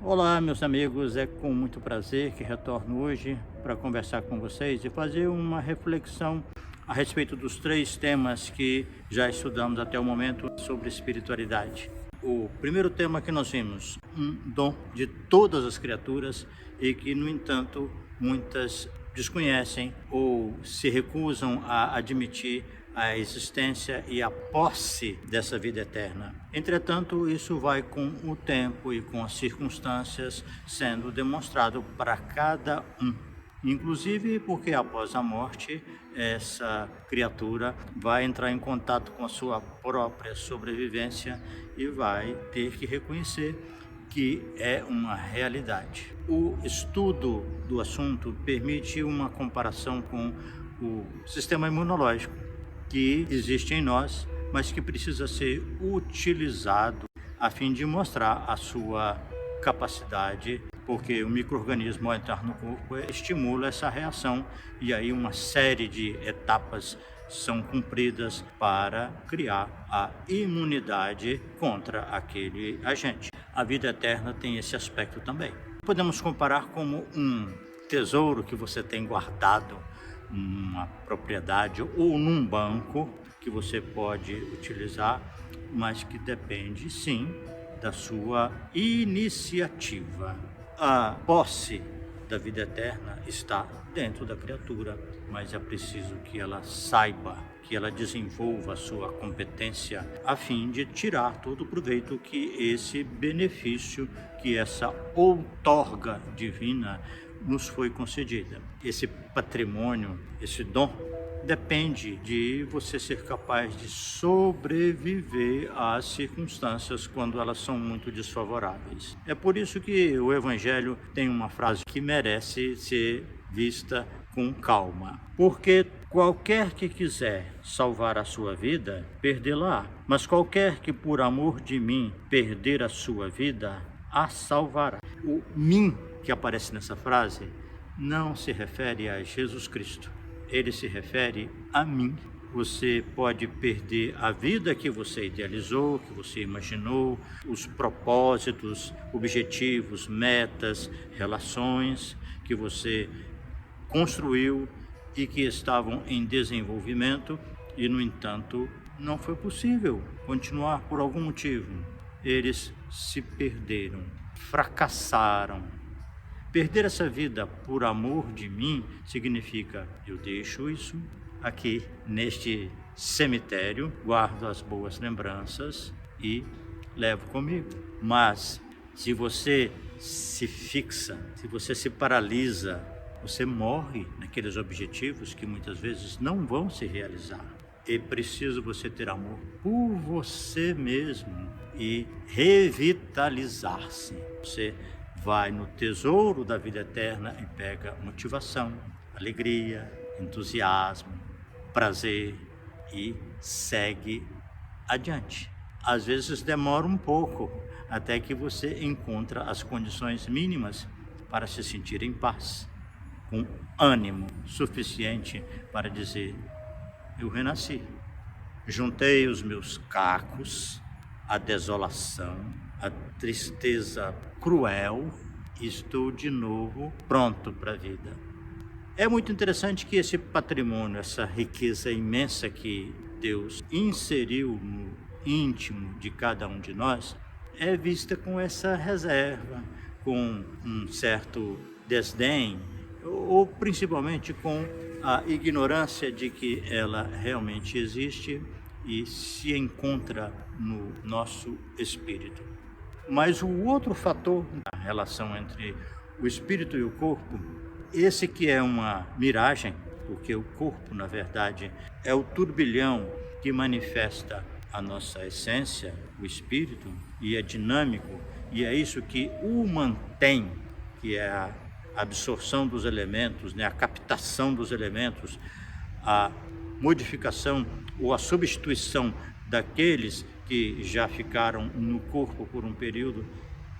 Olá, meus amigos, é com muito prazer que retorno hoje para conversar com vocês e fazer uma reflexão a respeito dos três temas que já estudamos até o momento sobre espiritualidade. O primeiro tema que nós vimos, um dom de todas as criaturas e que, no entanto, muitas desconhecem ou se recusam a admitir a existência e a posse dessa vida eterna. Entretanto, isso vai com o tempo e com as circunstâncias sendo demonstrado para cada um. Inclusive porque após a morte, essa criatura vai entrar em contato com a sua própria sobrevivência e vai ter que reconhecer que é uma realidade. O estudo do assunto permite uma comparação com o sistema imunológico que existe em nós, mas que precisa ser utilizado a fim de mostrar a sua capacidade, porque o micro-organismo ao entrar no corpo estimula essa reação e aí uma série de etapas são cumpridas para criar a imunidade contra aquele agente. A vida eterna tem esse aspecto também. Podemos comparar como um tesouro que você tem guardado numa propriedade ou num banco que você pode utilizar, mas que depende sim da sua iniciativa. A posse da vida eterna está dentro da criatura, mas é preciso que ela saiba, que ela desenvolva a sua competência a fim de tirar todo o proveito que esse benefício, que essa outorga divina nos foi concedida. Esse patrimônio, esse dom, depende de você ser capaz de sobreviver às circunstâncias quando elas são muito desfavoráveis. É por isso que o Evangelho tem uma frase que merece ser vista com calma. Porque qualquer que quiser salvar a sua vida, perdê-la, mas qualquer que por amor de mim perder a sua vida, a salvará. O mim que aparece nessa frase não se refere a Jesus Cristo. Ele se refere a mim. Você pode perder a vida que você idealizou, que você imaginou, os propósitos, objetivos, metas, relações que você construiu e que estavam em desenvolvimento e, no entanto, não foi possível continuar por algum motivo. Eles se perderam, fracassaram. Perder essa vida por amor de mim significa: eu deixo isso aqui neste cemitério, guardo as boas lembranças e levo comigo. Mas se você se fixa, se você se paralisa, você morre naqueles objetivos que muitas vezes não vão se realizar. É preciso você ter amor por você mesmo e revitalizar-se. Você vai no tesouro da vida eterna e pega motivação, alegria, entusiasmo, prazer e segue adiante. Às vezes demora um pouco até que você encontra as condições mínimas para se sentir em paz, com ânimo suficiente para dizer: eu renasci, juntei os meus cacos, a desolação, a tristeza cruel, e estou de novo pronto para a vida. É muito interessante que esse patrimônio, essa riqueza imensa que Deus inseriu no íntimo de cada um de nós, é vista com essa reserva, com um certo desdém, ou principalmente com a ignorância de que ela realmente existe e se encontra no nosso espírito. Mas o outro fator da relação entre o espírito e o corpo, esse que é uma miragem, porque o corpo, na verdade, é o turbilhão que manifesta a nossa essência, o espírito, e é dinâmico, e é isso que o mantém, que é a absorção dos elementos, a captação dos elementos, a modificação ou a substituição daqueles que já ficaram no corpo por um período.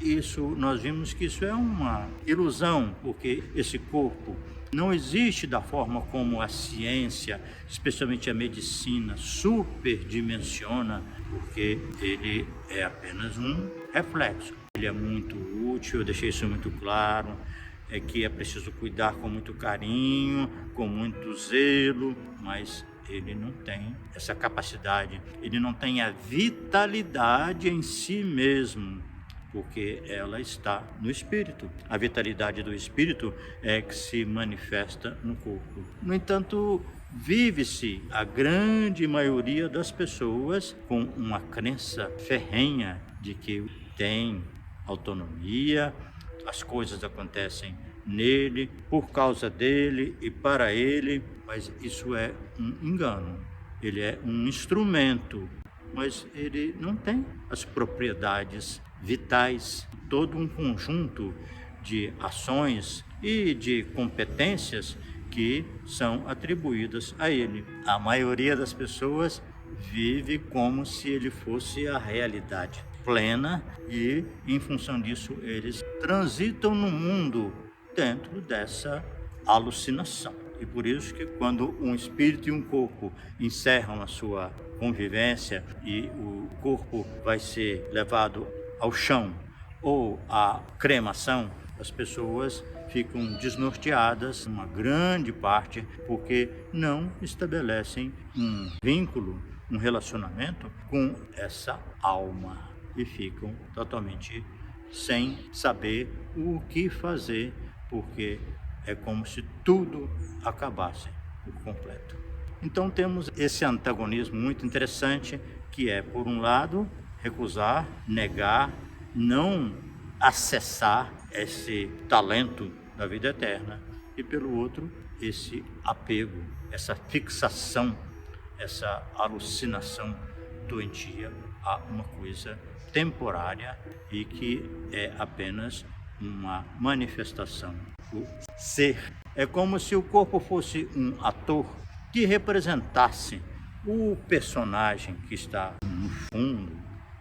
Isso, nós vimos que isso é uma ilusão, porque esse corpo não existe da forma como a ciência, especialmente a medicina, superdimensiona, porque ele é apenas um reflexo. ele é muito útil, eu deixei isso muito claro, é que é preciso cuidar com muito carinho, com muito zelo, mas ele não tem essa capacidade, ele não tem a vitalidade em si mesmo, porque ela está no espírito. A vitalidade do espírito é que se manifesta no corpo. No entanto, vive-se a grande maioria das pessoas com uma crença ferrenha de que tem autonomia, as coisas acontecem nele, por causa dele e para ele, mas isso é um engano. Ele é um instrumento, mas ele não tem as propriedades vitais, todo um conjunto de ações e de competências que são atribuídas a ele. A maioria das pessoas vive como se ele fosse a realidade plena e, em função disso, eles transitam no mundo dentro dessa alucinação. E por isso que quando um espírito e um corpo encerram a sua convivência e o corpo vai ser levado ao chão ou à cremação, as pessoas ficam desnorteadas, uma grande parte, porque não estabelecem um vínculo, um relacionamento com essa alma e ficam totalmente sem saber o que fazer, porque é como se tudo acabasse por completo. Então temos esse antagonismo muito interessante, que é, por um lado, recusar, negar, não acessar esse talento da vida eterna, e pelo outro, esse apego, essa fixação, essa alucinação doentia a uma coisa temporária e que é apenas uma manifestação do ser. É como se o corpo fosse um ator que representasse o personagem que está no fundo,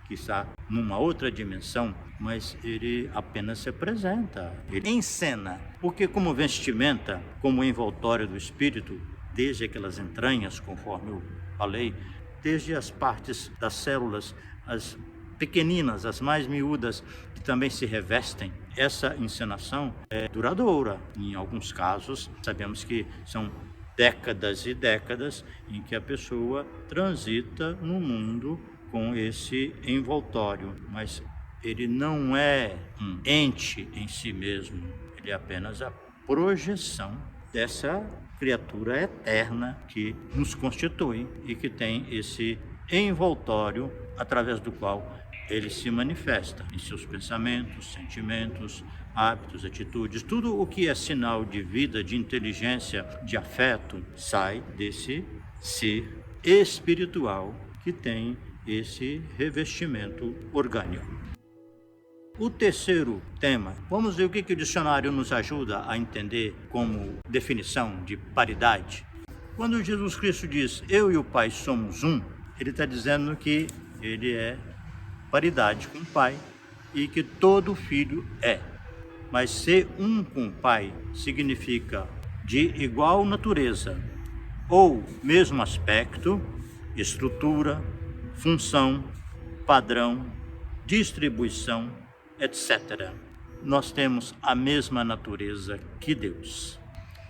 que está numa outra dimensão, mas ele apenas se apresenta, ele encena, porque como vestimenta, como envoltório do espírito, desde aquelas entranhas, conforme eu falei, desde as partes das células, as pequeninas, as mais miúdas, que também se revestem. Essa encenação é duradoura. Em alguns casos, sabemos que são décadas e décadas em que a pessoa transita no mundo com esse envoltório, mas ele não é um ente em si mesmo, ele é apenas a projeção dessa criatura eterna que nos constitui e que tem esse envoltório através do qual ele se manifesta em seus pensamentos, sentimentos, hábitos, atitudes. Tudo o que é sinal de vida, de inteligência, de afeto, sai desse ser espiritual que tem esse revestimento orgânico. O terceiro tema, vamos ver o que o dicionário nos ajuda a entender como definição de paridade. Quando Jesus Cristo diz, eu e o Pai somos um, ele está dizendo que ele é paridade com o Pai e que todo filho é. Mas ser um com o Pai significa de igual natureza ou mesmo aspecto, estrutura, função, padrão, distribuição, etc. Nós temos a mesma natureza que Deus.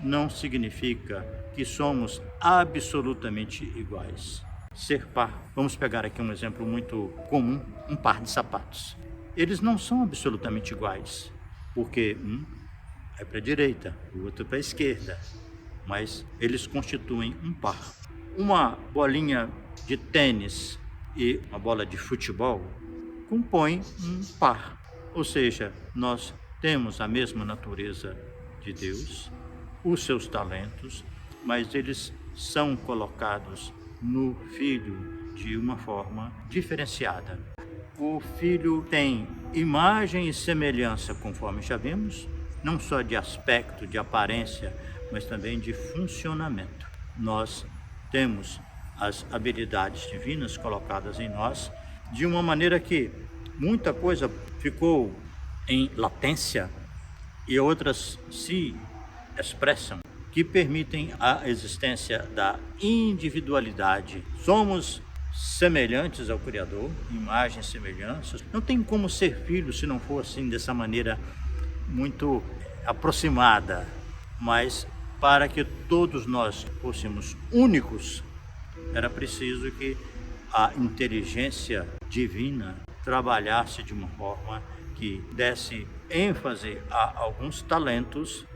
Não significa que somos absolutamente iguais. Ser par, vamos pegar aqui um exemplo muito comum, um par de sapatos. Eles não são absolutamente iguais, porque um é para a direita, o outro para a esquerda, mas eles constituem um par. Uma bolinha de tênis e uma bola de futebol compõem um par, ou seja, nós temos a mesma natureza de Deus, os seus talentos, mas eles são colocados no Filho de uma forma diferenciada. O Filho tem imagem e semelhança, conforme já vimos, não só de aspecto, de aparência, mas também de funcionamento. Nós temos as habilidades divinas colocadas em nós de uma maneira que muita coisa ficou em latência e outras se expressam, que permitem a existência da individualidade. Somos semelhantes ao Criador, imagem e semelhança. Não tem como ser filho se não for assim, dessa maneira muito aproximada, mas para que todos nós fôssemos únicos, era preciso que a inteligência divina trabalhasse de uma forma que desse ênfase a alguns talentos,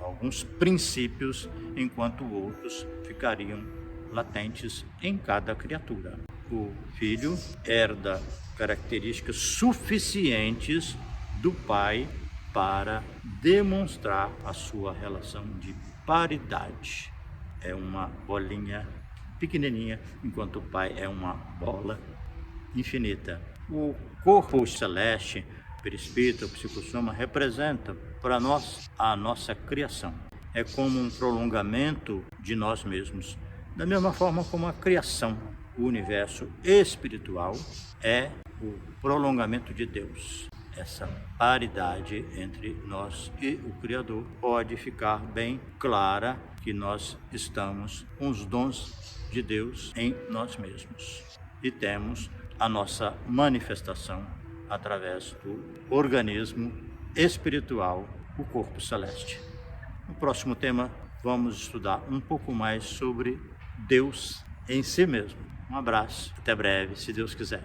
alguns princípios, enquanto outros ficariam latentes em cada criatura. O filho herda características suficientes do pai para demonstrar a sua relação de paridade. É uma bolinha pequenininha, enquanto o pai é uma bola infinita. O corpo celeste, perispírito, o psicossoma, representa para nós a nossa criação. É como um prolongamento de nós mesmos. Da mesma forma como a criação, o universo espiritual é o prolongamento de Deus. Essa paridade entre nós e o Criador pode ficar bem clara que nós estamos com os dons de Deus em nós mesmos e temos a nossa manifestação através do organismo espiritual, o corpo celeste. No próximo tema, vamos estudar um pouco mais sobre Deus em si mesmo. Um abraço, até breve, se Deus quiser.